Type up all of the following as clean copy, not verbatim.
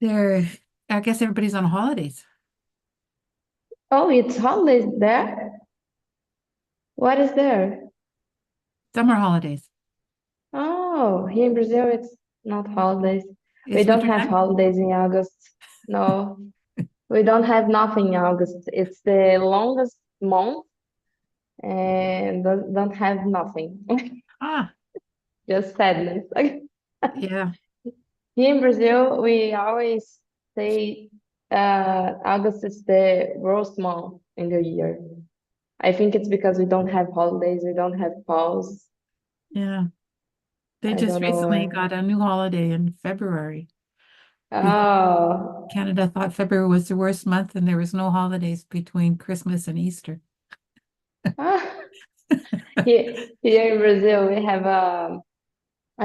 There, I guess everybody's on holidays, Oh, it's holidays there? What is there? summer holidays. Oh, here in Brazil, it's not holidays. We It's don't winter have time. holidays in August. No, we don't have nothing in August. It's the longest month and don't have nothing. Ah, Just sadness. yeah. Here in Brazil, we always say August is the worst month in the year. I think it's because we don't have holidays, we don't have pause. Yeah. They I just don't know recently why. got a new holiday in February because Oh, Canada thought February was the worst month and there was no holidays between Christmas and Easter. ah. Here in Brazil, we have a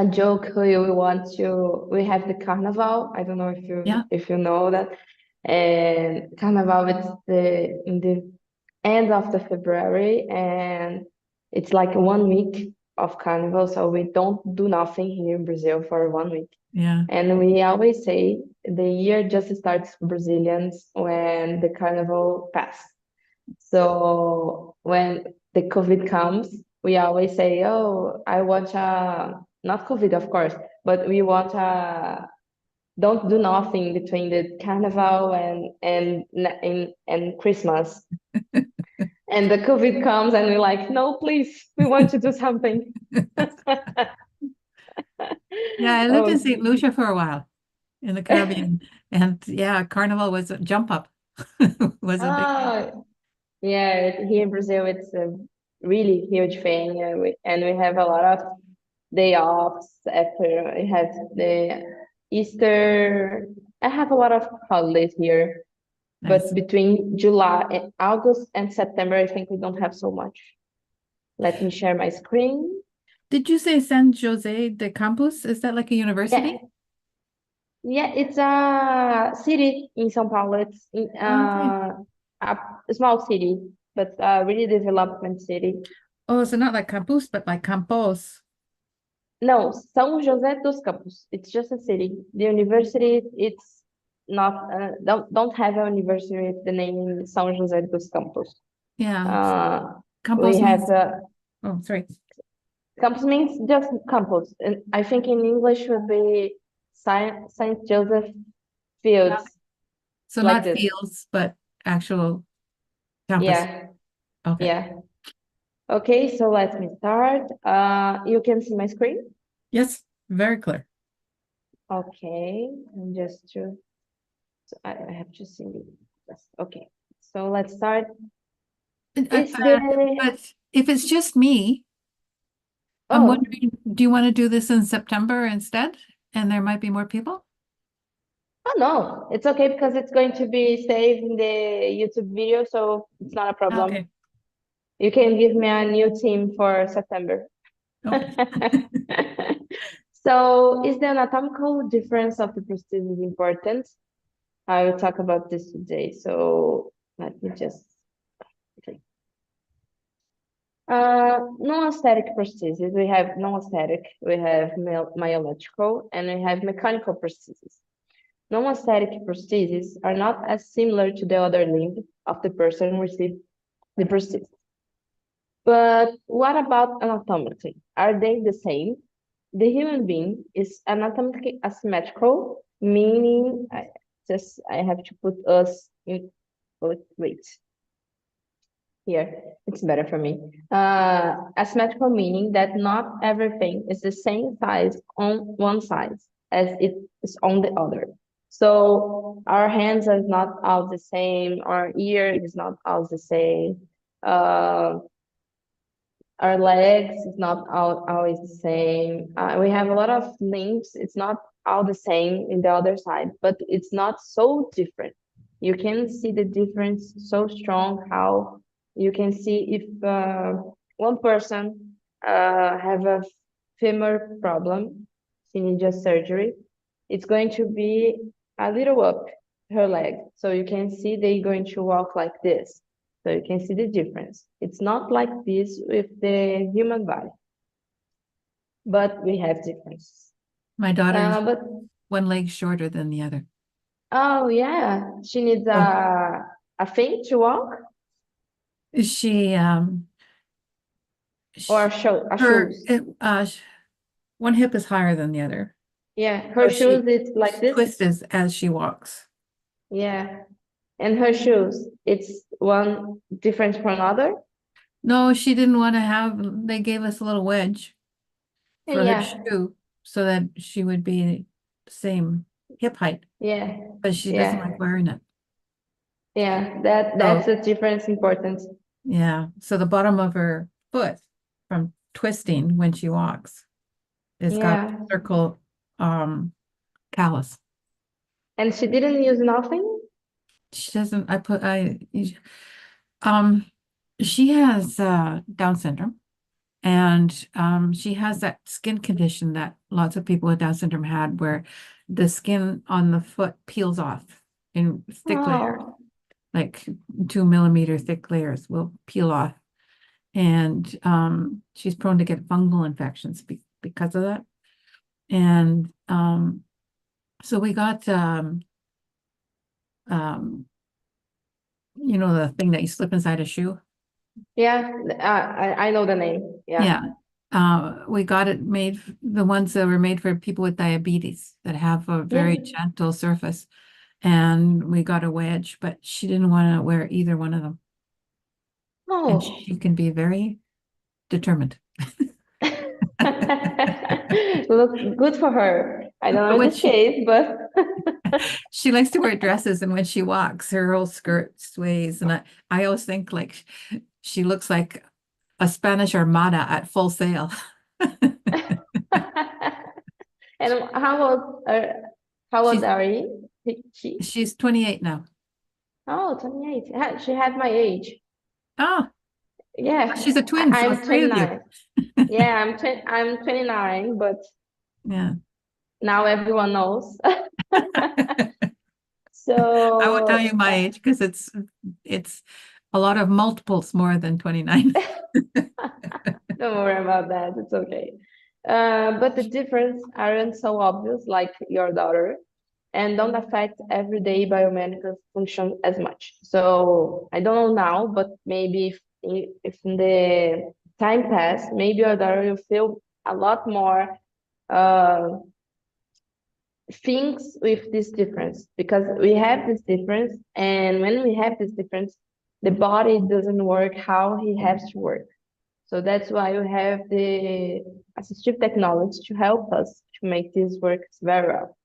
joke. We have the carnival. I don't know Yeah. if you know that. And carnival, it's in the end of the February, and it's like 1 week of carnival. So we don't do nothing here in Brazil for 1 week. Yeah. And we always say the year just starts for Brazilians when the carnival passes. So when the COVID comes, we always say, "Oh, I want not COVID, of course, but we want don't do nothing between the carnival and Christmas." And the COVID comes, and we're like, "No, please, we want to do something." Yeah, I lived in Oh, St. Lucia for a while in the Caribbean. And yeah, Carnival was a jump up. Was a big thing. ah, yeah, here in Brazil, it's a really huge thing, and we have a lot of day offs after I have the Easter. I have a lot of holidays here, Nice. but between August and September, I think we don't have so much. Let me share my screen. Did you say San Jose de Campos? Is that like a Yeah, university? yeah, it's a city in São Paulo. It's Okay. a small city, but a really development city. Oh, so not like campus, but like campos. No, São José dos Campos. It's just a city. The university, it's not don't have a university with the name São José dos Campos. Yeah. Uh, we Campos have means, oh, sorry. campus means just campus, and I think in English would be Saint Joseph Yeah. Fields, So like not this. fields, but actual campus. Yeah, Okay. yeah. Okay, so let me start. You can see my screen. Yes, very clear. Okay, and just to so I have to see this. Okay, so let's start. Is the But if it's just me, I'm oh wondering, do you want to do this in September instead? And there might be more people? oh no, it's okay because it's going to be saved in the YouTube video, so it's not a problem. Okay. You can give me a new team for September. Okay. So, is the anatomical difference of the prosthesis important? I will talk about this today. So, let me just. Okay. Non-aesthetic prosthesis. We have non-aesthetic, we have myoelectrical, and we have mechanical prosthesis. Non-aesthetic prostheses are not as similar to the other limb of the person who received the prosthesis. But what about anatomically? Are they the same? The human being is anatomically asymmetrical, meaning I have to put us in wait here. It's better for me. Asymmetrical meaning that not everything is the same size on one side as it is on the other. So our hands are not all the same, our ear is not all the same. Uh, our legs is not always the same. We have a lot of limbs. It's not all the same in the other side, but it's not so different. You can see the difference so strong how you can see if one person have a femur problem, she needs a surgery, it's going to be a little up her leg. So you can see they're going to walk like this. So you can see the difference. It's not like this with the human body, but we have differences. My daughter's But one leg shorter than the other. Oh yeah, she needs So a thing to walk she, or sh a her, shoes. one hip is higher than the other. Yeah, her So shoes she it's like this. twists as she walks. Yeah, and her shoes it's one different from another. No, she didn't want to have, they gave us a little wedge Yeah, for her yeah, shoe so that she would be the same hip height, yeah, but she doesn't like yeah, wearing it. yeah. That's So the difference important. yeah, so the bottom of her foot from twisting when she walks has got Yeah, a circle callus. and she didn't use nothing. She doesn't, um, she has Down syndrome. And she has that skin condition that lots of people with Down syndrome had, where the skin on the foot peels off in thick layers, Oh, like 2 millimeter thick layers will peel off. And she's prone to get fungal infections because of that. And so we got, um, the thing that you slip inside a shoe. yeah. I know the name. Yeah, Yeah. We got it made, the ones that were made for people with diabetes that have a yeah. very gentle surface. And we got a wedge, but she didn't want to wear either one of them. And Oh. she can be very determined. Look good for her. I don't know But in when this case, but she likes to wear dresses, and when she walks, her whole skirt sways. And I always think like she looks like a Spanish Armada at full sail. and how old She's are you? She? she's 28 now. Oh, 28. She had my age. Oh, she's Yeah, a twin, so I'm three of you. 29. Yeah, I'm 29, but Yeah. now everyone knows. I won't tell So, you my age because it's a lot of multiples more than 29. don't worry about that. It's okay. But the difference aren't so obvious like your daughter and don't affect everyday biomechanical function as much. So I don't know now, but maybe if in the time pass, maybe your daughter will feel a lot more uh, things with this difference because we have this difference, and when we have this difference, the body doesn't work how he has to work. So that's why we have the assistive technology to help us to make this work very well.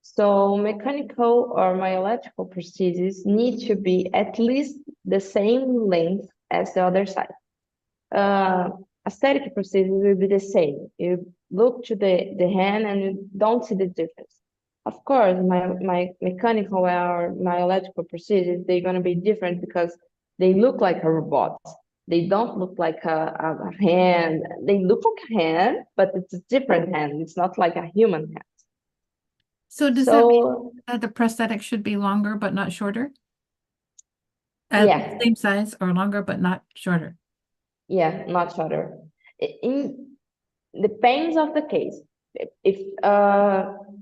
So mechanical or myoelectrical prostheses need to be at least the same length as the other side. Uh, Aesthetic prosthesis will be the same. You look to the hand and you don't see the difference. Of course, my mechanical or my electrical prosthesis, they're gonna be different because they look like a robot. They don't look like a hand. They look like a hand, but it's a different hand. It's not like a human hand. So does that mean So that the prosthetic should be longer but not shorter? yeah, Same size or longer but not shorter? yeah, not shorter. In depends of the case. If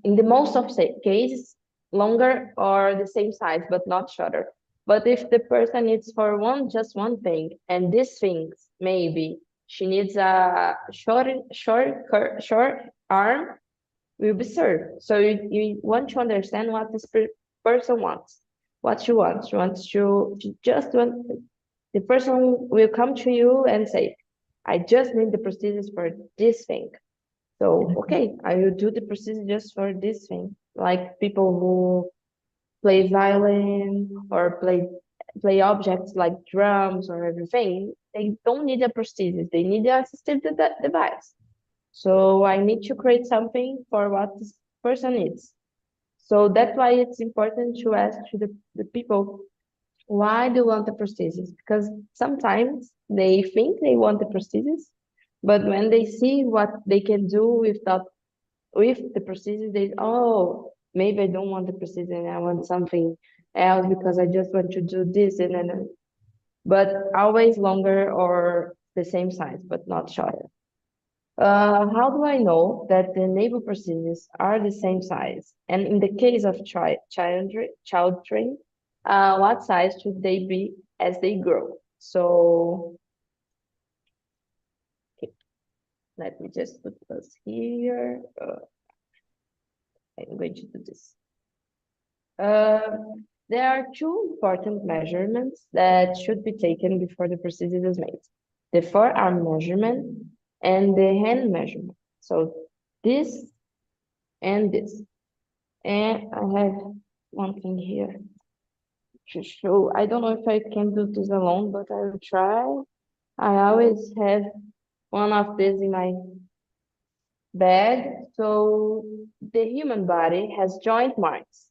in the most of cases, longer or the same size but not shorter. But if the person needs for just one thing, and this thing maybe she needs a short arm, will be served. So you want to understand what this person wants, what she wants. She wants to just want the person will come to you and say, I just need the prosthesis for this thing. So, okay, I will do the prosthesis just for this thing. Like people who play violin or play objects like drums or everything, they don't need a prosthesis. They need an assistive device. So I need to create something for what this person needs. So that's why it's important to ask to the people, why do you want the prosthesis? Because sometimes they think they want the prosthesis, but when they see what they can do with the prosthesis, they, oh, maybe I don't want the prosthesis and I want something else because I just want to do this and then, but always longer or the same size, but not shorter. How do I know that the navel prostheses are the same size? And in the case of children, what size should they be as they grow? So let me just put this here. I'm going to do this. There are two important measurements that should be taken before the prosthesis is made: the forearm measurement and the hand measurement. So this and this. And I have one thing here to show. I don't know if I can do this alone, but I will try. I always have one of these in my bag. So the human body has joint marks.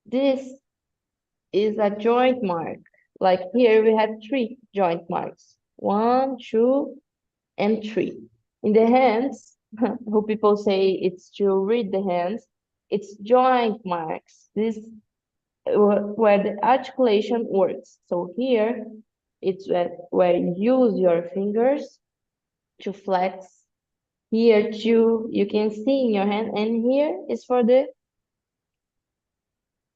This is a joint mark. Like here we have three joint marks. 1, 2, and 3. In the hands, who people say it's to read the hands, it's joint marks. This where the articulation works. So here, it's where you use your fingers to flex. Here too, you can see in your hand, and here is for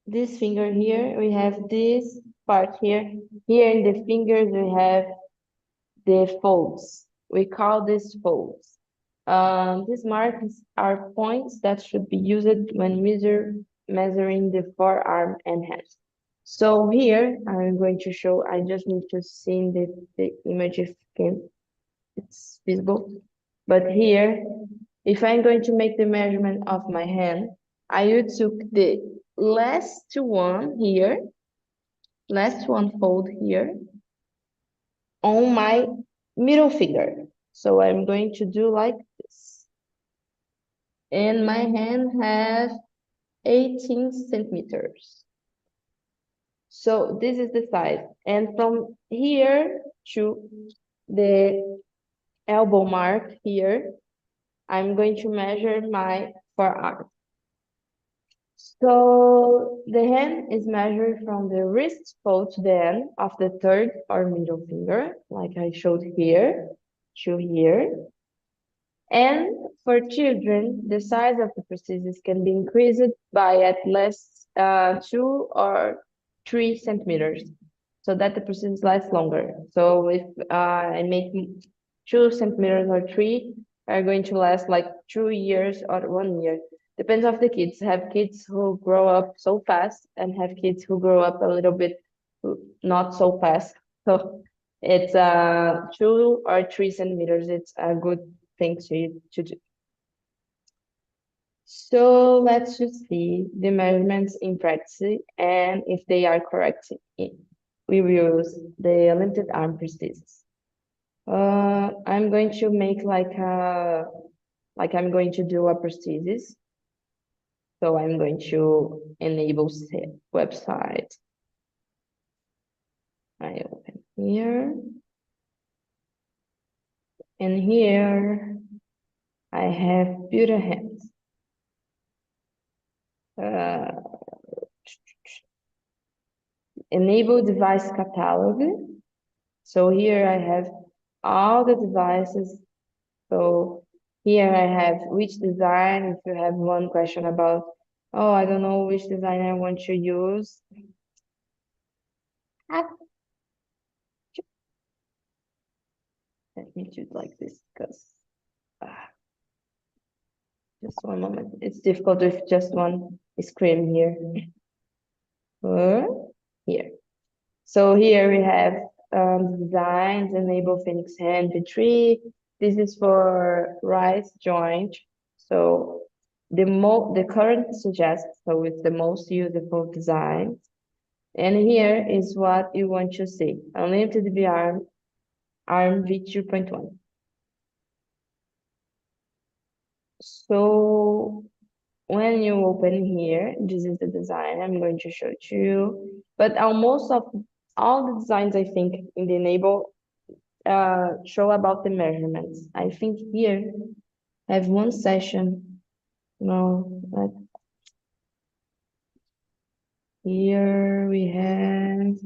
this finger here. We have this part here. Here in the fingers, we have the folds. We call this folds. These marks are points that should be used when measuring the forearm and hand. So here I'm going to show, I just need to see the image if it's visible. But here, if I'm going to make the measurement of my hand, I would took the last one here, last one fold here on my middle finger. So I'm going to do like this. And my hand has 18 centimeters. So this is the size. And from here to the elbow mark here, I'm going to measure my forearm. So the hand is measured from the wrist fold to the end of the third or middle finger, like I showed here, to here. And for children, the size of the prosthesis can be increased by at least 2 or 3 centimeters, so that the prosthesis lasts longer. So if I make 2 centimeters or 3, are going to last like 2 years or 1 year. Depends of the kids. Have kids who grow up so fast and have kids who grow up a little bit not so fast. So it's 2 or 3 centimeters. It's a good thing to do. So let's just see the measurements in practice, and if they are correct, we will use the limited arm prosthesis. I'm going to make like I'm going to do a prosthesis. So I'm going to enable website. I open here. And here I have beautiful hands. Enable device catalog. So here I have all the devices. So here I have which design. If you have one question about, oh, I don't know which design I want to use. Let me do it like this because just one moment. It's difficult with just one screen here. Here. So here we have designs, enable Phoenix hand V3. This is for right joint. So the current suggests, so it's the most useful design. And here is what you want to see. Unlimited VR arm V2.1. So when you open here, this is the design I'm going to show to you. But almost of all the designs, I think, in the enable show about the measurements. I think here I have one session. No, but here we have,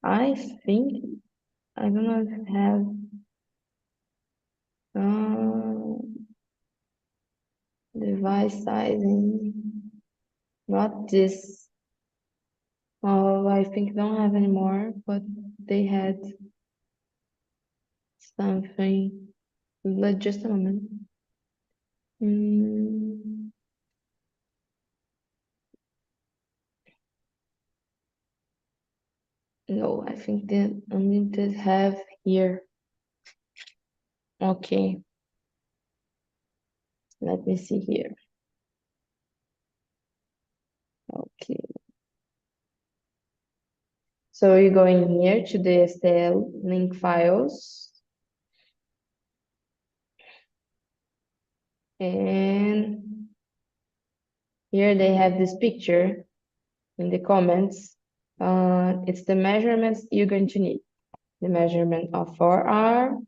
I think, I don't know if I have, Device sizing, not this. Oh, I think don't have anymore, but they had something. Just a moment. Mm, no, I think the unlimited have here. Okay, let me see here. Okay. So you go in here to the STL link files. And here they have this picture in the comments. It's the measurements you're going to need. The measurement of forearm,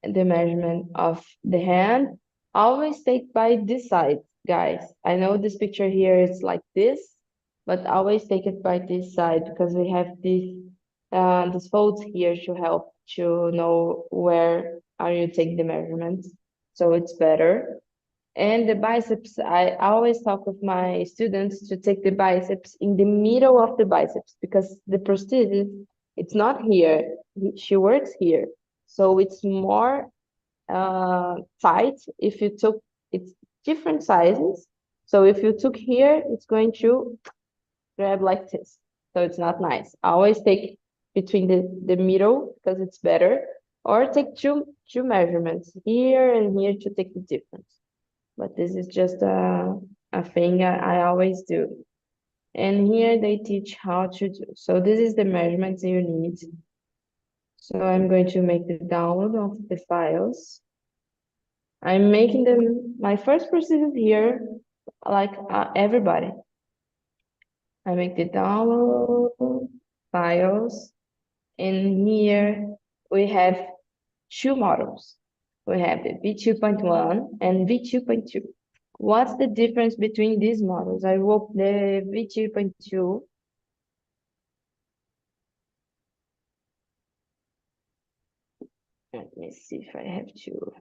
the measurement of the hand. Always take by this side, guys. I know this picture here is like this, but always take it by this side because we have these folds here to help to know where are you take the measurements. So it's better. And the biceps, I always talk with my students to take the biceps in the middle of the biceps because the prosthesis, it's not here. She works here. So it's more tight if you took, it's different sizes. So if you took here, it's going to grab like this. So it's not nice. Always take between the middle because it's better. Or take two measurements here and here to take the difference. But this is just a thing I always do. And here they teach how to do. So this is the measurements you need. So I'm going to make the download of the files. I'm making them, my first procedure here, like everybody. I make the download files. And here we have two models. We have the V2.1 and V2.2. What's the difference between these models? I wrote the V2.2. Let me see if I have to.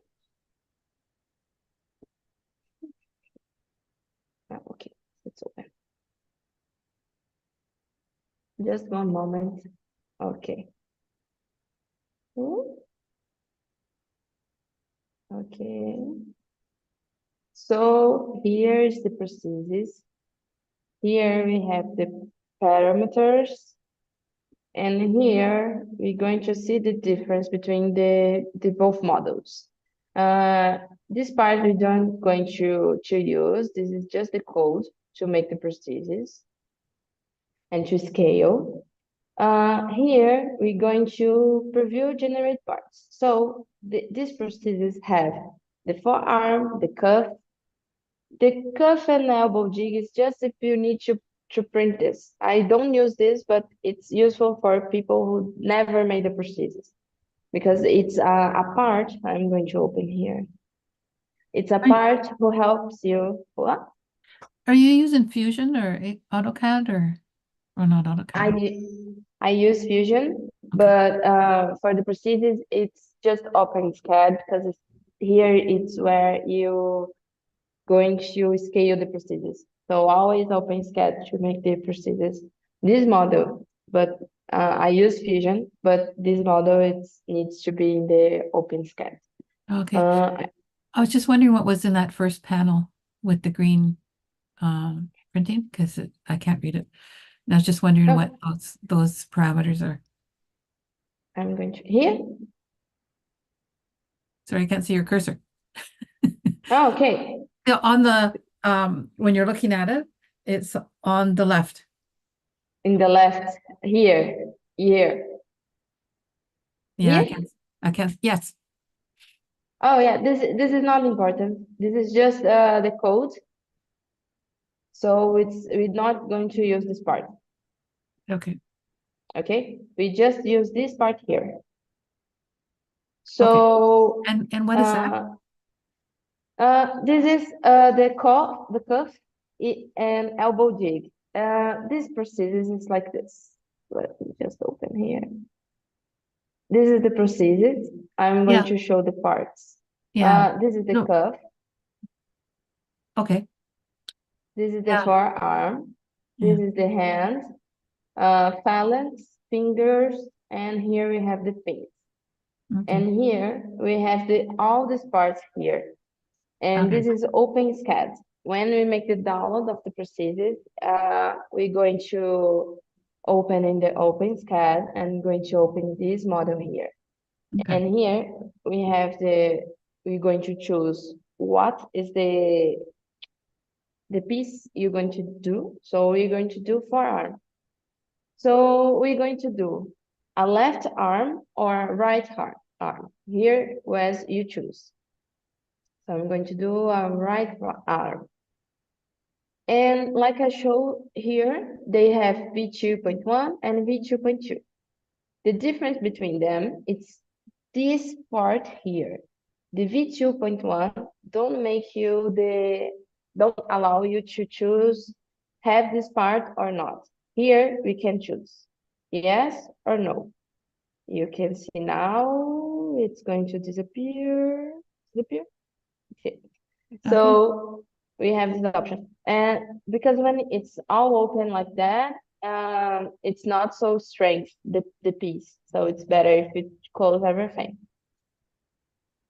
Okay, it's open. Just one moment. Okay. Okay. So here's the procedures. Here we have the parameters. And here we're going to see the difference between the both models. This part we don't going to use. This is just the code to make the prosthesis and to scale. Here we're going to preview generate parts. So these prostheses have the forearm, the cuff and elbow jig is just if you need to print this. I don't use this, but it's useful for people who never made a prosthesis because it's a part. I'm going to open here. It's a Are, part who helps you. What? are you using Fusion or AutoCAD or not I AutoCAD? I use Fusion, Okay. but for the prosthesis, it's just OpenSCAD because here it's where you going to scale the prosthesis. So always OpenSCAD to make the prosthesis. This model, but I use Fusion, but this model it needs to be in the OpenSCAD. Okay. Uh, I was just wondering what was in that first panel with the green printing because I can't read it. And I was just wondering what oh, those parameters are. I'm going to here. Sorry, I can't see your cursor. Oh, okay, Yeah, on the when you're looking at it, it's on the left. in the left here, here, Yeah, here. I can't, yes. Oh yeah, this is not important. This is just the code. So we're not going to use this part. Okay. Okay, we just use this part here. Okay. So And what is that? this is the cuff and elbow jig. This procedure is like this. Let me just open here. This is the procedure. I'm going Yeah. to show the parts. Yeah. This is the No, cuff. Okay. This is the Yeah. forearm. Yeah. This is the hand, phalanx, fingers, and here we have the face. Okay. And here we have all these parts here. And Okay. this is OpenSCAD. When we make the download of the procedures, we're going to open in the OpenSCAD and going to open this model here. Okay. And here we're going to choose what is the piece you're going to do. So we're going to do forearm. So we're going to do a left arm or right arm. Here was you choose. So I'm going to do a right arm. And like I showed here, they have V2.1 and V2.2. The difference between them, it's this part here. The V2.1 don't allow you to choose have this part or not. Here we can choose yes or no. You can see now it's going to disappear. Disappear? Okay. Okay. So we have this option. And because when it's all open like that, it's not so strength, the piece. So it's better if you close everything.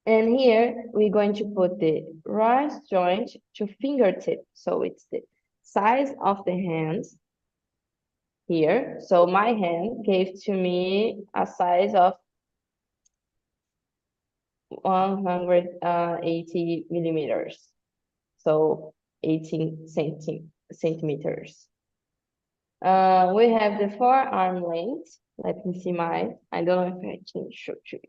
And here we're going to put the right joint to fingertip. So it's the size of the hands here. So my hand gave to me a size of 180 millimeters. So 18 centimeters. We have the forearm length. Let me see mine. I don't know if I can show you.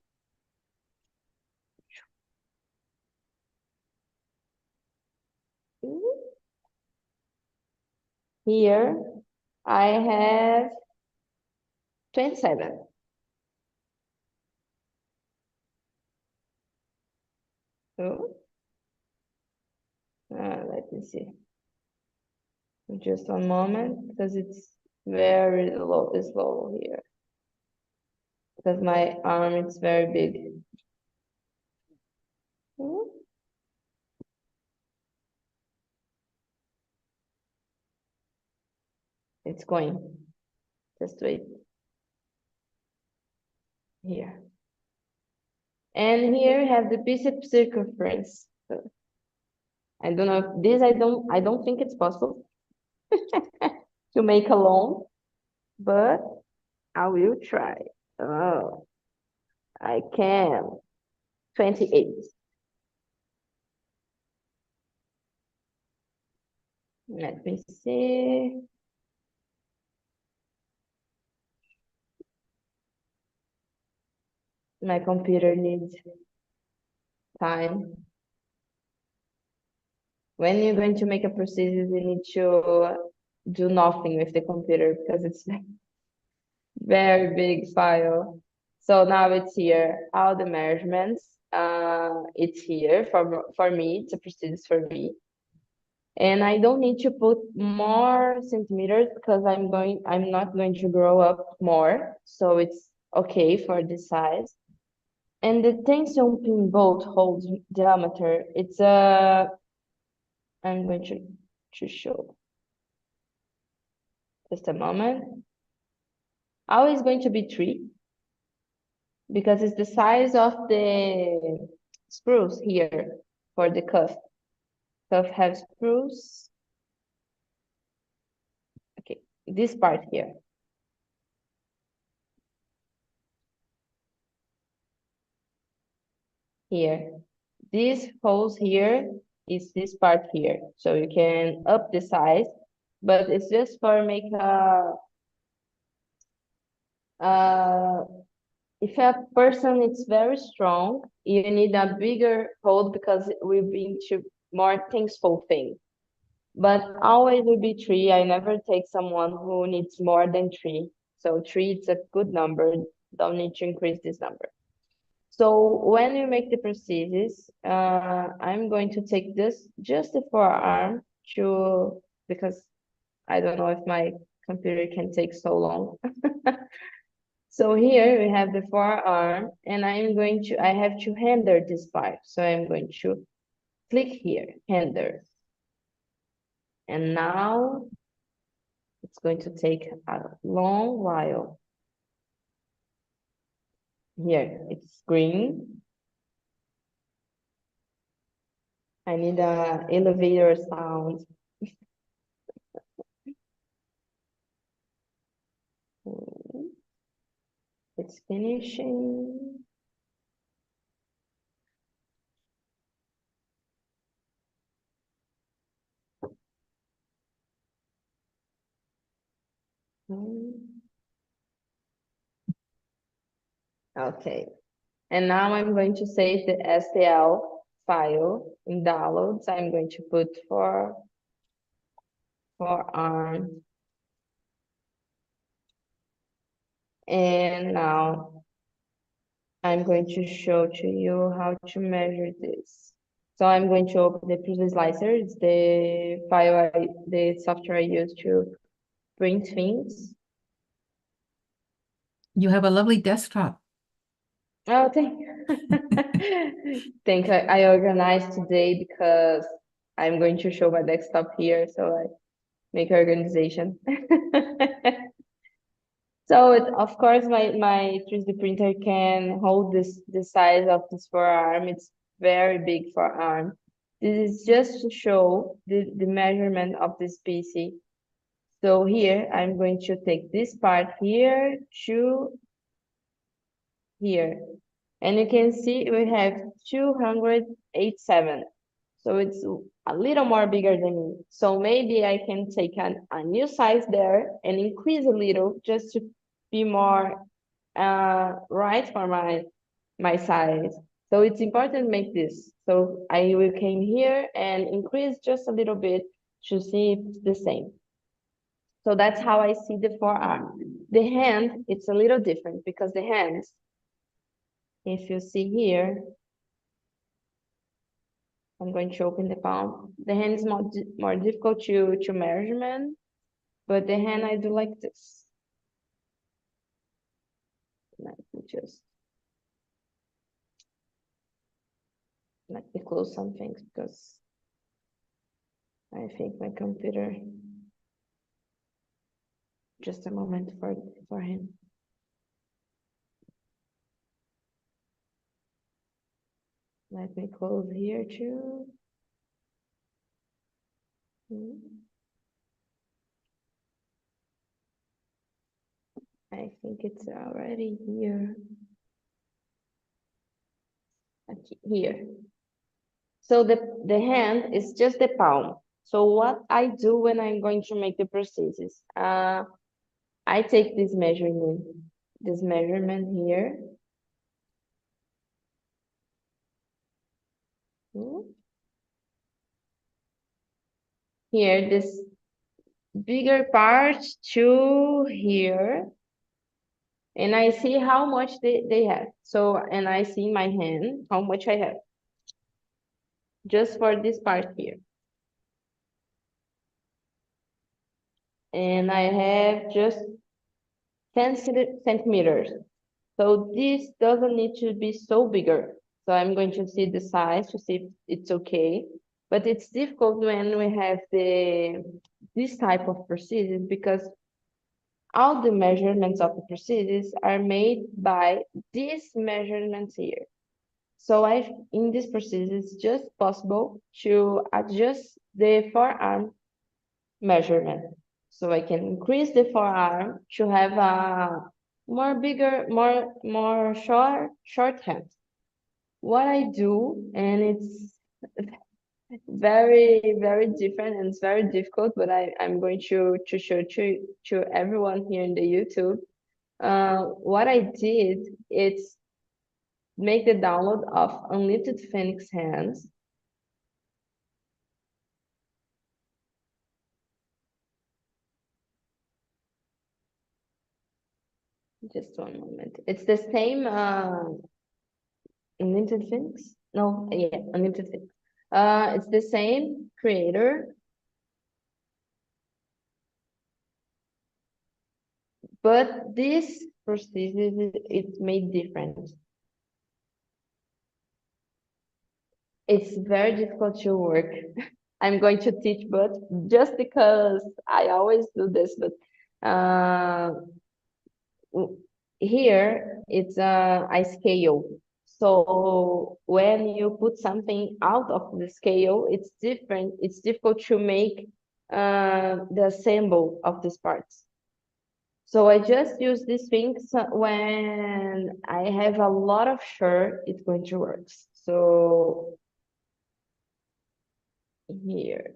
Here I have 27. So, let me see. Just one moment, because it's very slow here. Because my arm is very big. It's going. Just wait. Here. And here we have the bicep circumference. So I don't know if this I don't think it's possible to make alone, but I will try. Oh, I can. 28. Let me see. My computer needs time. When you're going to make a procedure, you need to do nothing with the computer because it's very big file. So now it's here, all the measurements. It's here for me, it's a procedure for me. And I don't need to put more centimeters because I'm not going to grow up more. So it's okay for this size. And the tension pin bolt holds diameter. It's I'm going to show. Just a moment. Always going to be 3 because it's the size of the screws here for the cuff. Cuff has screws. Okay, this part here. Here. This holes here is this part here. So you can up the size, but it's just for make if a person is very strong, you need a bigger hold because we're being to more thankful thing. But always will be 3. I never take someone who needs more than 3. So 3 is a good number. Don't need to increase this number. So when you make the procedures, I'm going to take this just the forearm to because I don't know if my computer can take so long. So here we have the forearm, and I have to render this part. So I'm going to click here, render. And now it's going to take a long while. Here, it's green. I need a elevator sound. It's finishing. Okay. And now I'm going to save the STL file in downloads. I'm going to put for arm. And now I'm going to show to you how to measure this. So I'm going to open the print slicer. It's the file, the software I use to print things. You have a lovely desktop. Oh, thank you. Think I organized today because I'm going to show my desktop here, so I make organization. So of course my 3D printer can hold the size of this forearm. It's very big forearm. This is just to show the measurement of this PC. So here I'm going to take this part here to here. And you can see we have 287. So it's a little more bigger than me. So maybe I can take a new size there and increase a little just to be more right for my size. So it's important to make this. So I will came here and increase just a little bit to see if it's the same. So that's how I see the forearm. The hand, it's a little different because the hands, if you see here, I'm going to open the palm. The hand is more difficult to measurement, but the hand I do like this. Let me close some things because I think my computer. Just a moment for him. Let me close here too. I think it's already here. Okay, here. So the hand is just the palm. So what I do when I'm going to make the prosthesis, I take this measurement here. Here, this bigger part to here. And I see how much they have. So, and I see my hand, how much I have. Just for this part here. And I have just 10 centimeters. So this doesn't need to be so bigger. So I'm going to see the size to see if it's okay. But it's difficult when we have this type of prosthesis because all the measurements of the prosthesis are made by these measurements here. So in this prosthesis, it's just possible to adjust the forearm measurement. So I can increase the forearm to have a more short hand. What I do, and it's very, very different and it's very difficult, but I'm going to show to everyone here in the YouTube. What I did, it's make the download of Unlimited Phoenix hands. Just one moment. It's the same Unlimited Phoenix? No, yeah, Unlimited Phoenix. It's the same creator, but this prosthesis it's made different. It's very difficult to work. I'm going to teach, but just because I always do this, but here it's a scale. So when you put something out of the scale, it's different. It's difficult to make the assemble of these parts. So I just use these things when I have a lot of sure it's going to work. So here,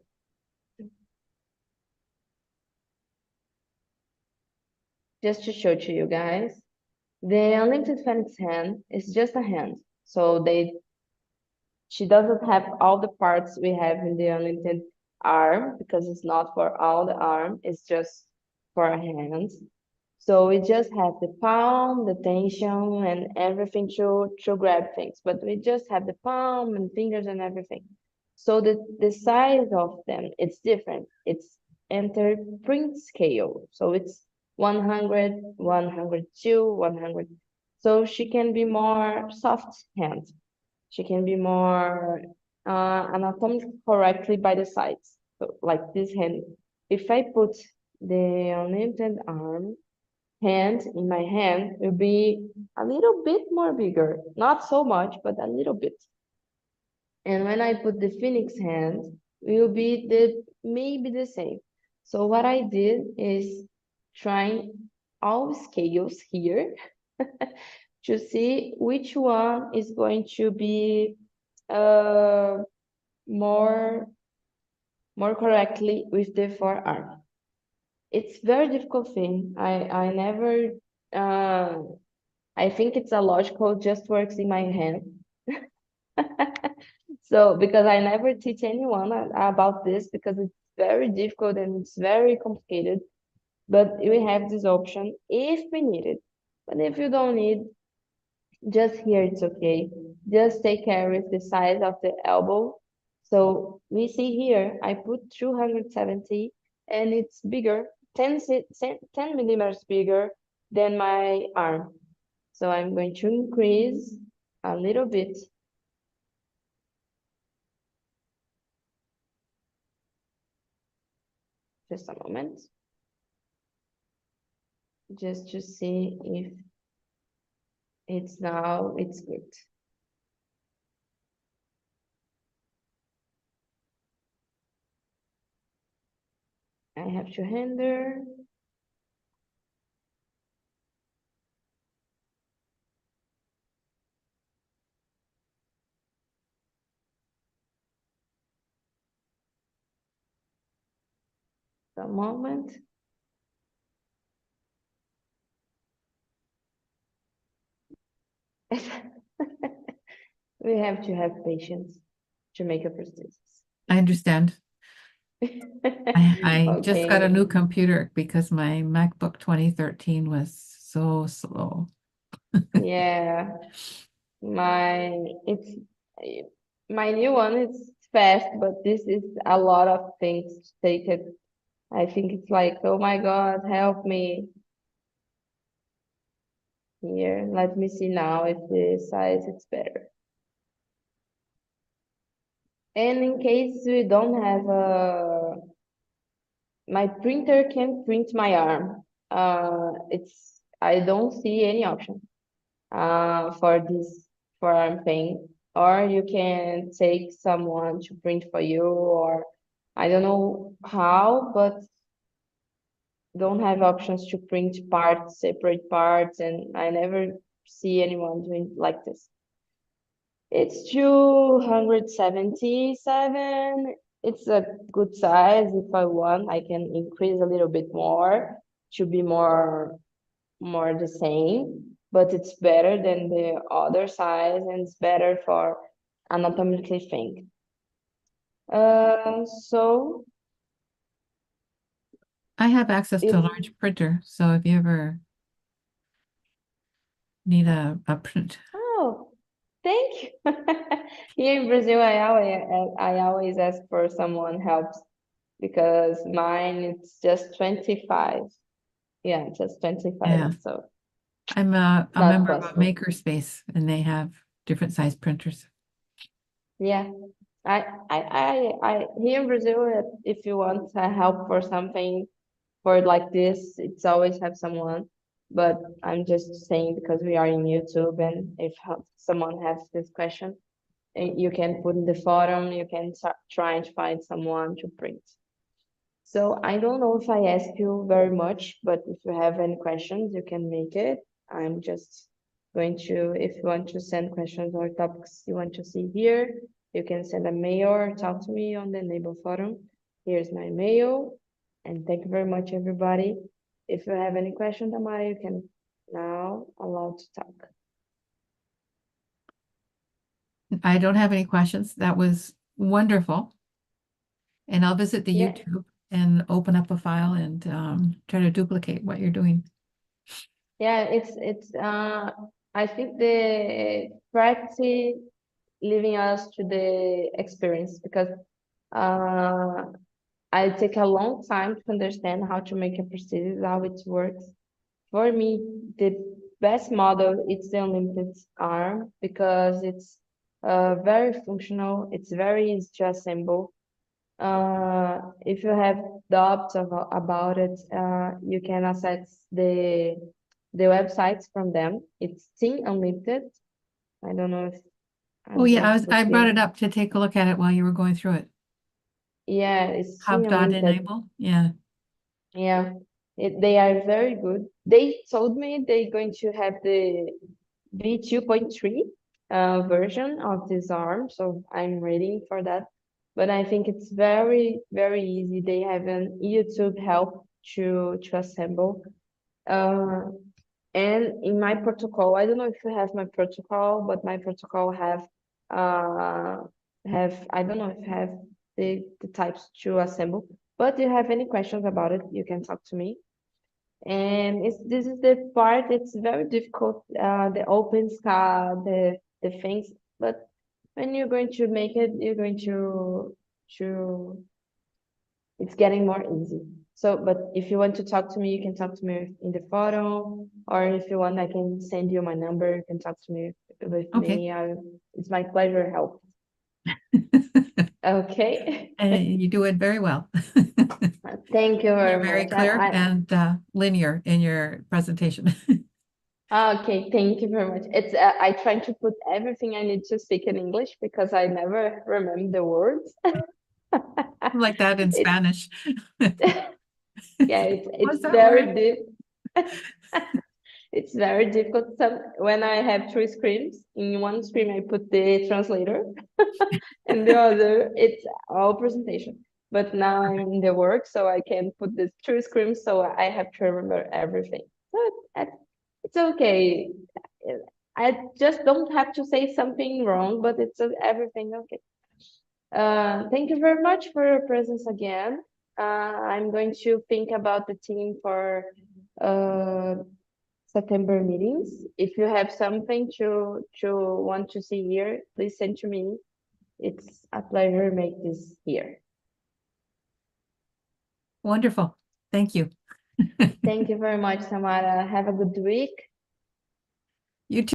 just to show to you guys, the unlimited Phoenix hand is just a hand. So she doesn't have all the parts we have in the unlimited arm because it's not for all the arm, it's just for hands. So we just have the palm, the tension, and everything to grab things. But we just have the palm and fingers and everything. So the size of them, it's different. It's enter print scale. So it's 100, 102, 100. So she can be more soft hand. She can be more anatomically correctly by the sides. So like this hand. If I put the unlimited arm hand in my hand, will be a little bit more bigger. Not so much, but a little bit. And when I put the phoenix hand, will be maybe the same. So what I did is trying all scales here to see which one is going to be uh, more correctly with the forearm. It's very difficult thing. I never I think it's a logical just works in my hand. So because I never teach anyone about this because it's very difficult and it's very complicated. But we have this option if we need it. But if you don't need, just here it's okay. Just take care with the size of the elbow. So we see here, I put 270 and it's bigger, 10 millimeters bigger than my arm. So I'm going to increase a little bit. Just a moment. Just to see if it's good. I have to render. A moment. We have to have patience to make a prosthesis. I understand. I just got a Okay. new computer because my MacBook 2013 was so slow. Yeah. My it's my new one is fast, but this is a lot of things to take it. I think it's like, oh my God, help me. Here, let me see now if the size is better. And in case we don't have my printer can print my arm. I don't see any option for this forearm thing. Or you can take someone to print for you, or I don't know how, but don't have options to print parts, separate parts, and I never see anyone doing like this. It's 277. It's a good size. If I want, I can increase a little bit more to be more the same, but it's better than the other size and it's better for anatomically thing. So I have access to a if large printer, so if you ever need a print. oh, thank you. Here in Brazil, I always ask for someone helps because mine it's just 25. Yeah, just 25. Yeah, So I'm it's a not member of a possible. makerspace and they have different size printers. Yeah, here in Brazil, if you want help for something for like this, it's always have someone. But I'm just saying because we are in YouTube, and if someone has this question, you can put in the forum, you can start trying to find someone to print. So I don't know if I asked you very much, but if you have any questions, you can make it. I'm just going to, if you want to send questions or topics you want to see here, you can send a mail or talk to me on the e-NABLE forum. Here's my mail. And thank you very much, everybody. If you have any questions, Amaya, you can now allow to talk. I don't have any questions. That was wonderful. And I'll visit the Yeah. YouTube and open up a file and try to duplicate what you're doing. Yeah, it's I think the practice leaving us to the experience because uh I take a long time to understand how to make a procedure, how it works. For me, the best model is the unlimited arm because it's very functional, it's very easy to assemble. If you have doubts about it, you can access the websites from them. It's Team Unlimited. I don't know if Oh I'm yeah, going to put I brought here. it up to take a look at it while you were going through it. Yeah, it's Team Unlimited. Hub.enable. Yeah. Yeah, they are very good. They told me they're going to have the V2.3 version of this arm, so I'm waiting for that. But I think it's very, very easy. They have an YouTube help to assemble. Uh, and in my protocol, I don't know if you have my protocol, but my protocol have I don't know if you have the types to assemble. But if you have any questions about it, you can talk to me. And this is the part it's very difficult, the open scar, the things. But when you're going to make it, you're going to it's getting more easy. So, but if you want to talk to me, you can talk to me in the forum, or if you want, I can send you my number. You can talk to me with Okay. me. It's my pleasure to help. Okay. And you do it very well. Thank you You're very very much. clear and linear in your presentation. Okay, thank you very much. It's I try to put everything I need to speak in English because I never remember the words. Like that in It's Spanish. yeah, it's What's that very word? deep. It's very difficult. When I have three screens, in one screen I put the translator, and the other it's all presentation. But now I'm in the work, so I can put the two screens, so I have to remember everything. So it's okay. I just don't have to say something wrong, but it's everything okay. Thank you very much for your presence again. I'm going to think about the team for uh, September meetings. If you have something to want to see here, please send to me. It's a pleasure to make this here. Wonderful. Thank you. Thank you very much, Samara. Have a good week. You too.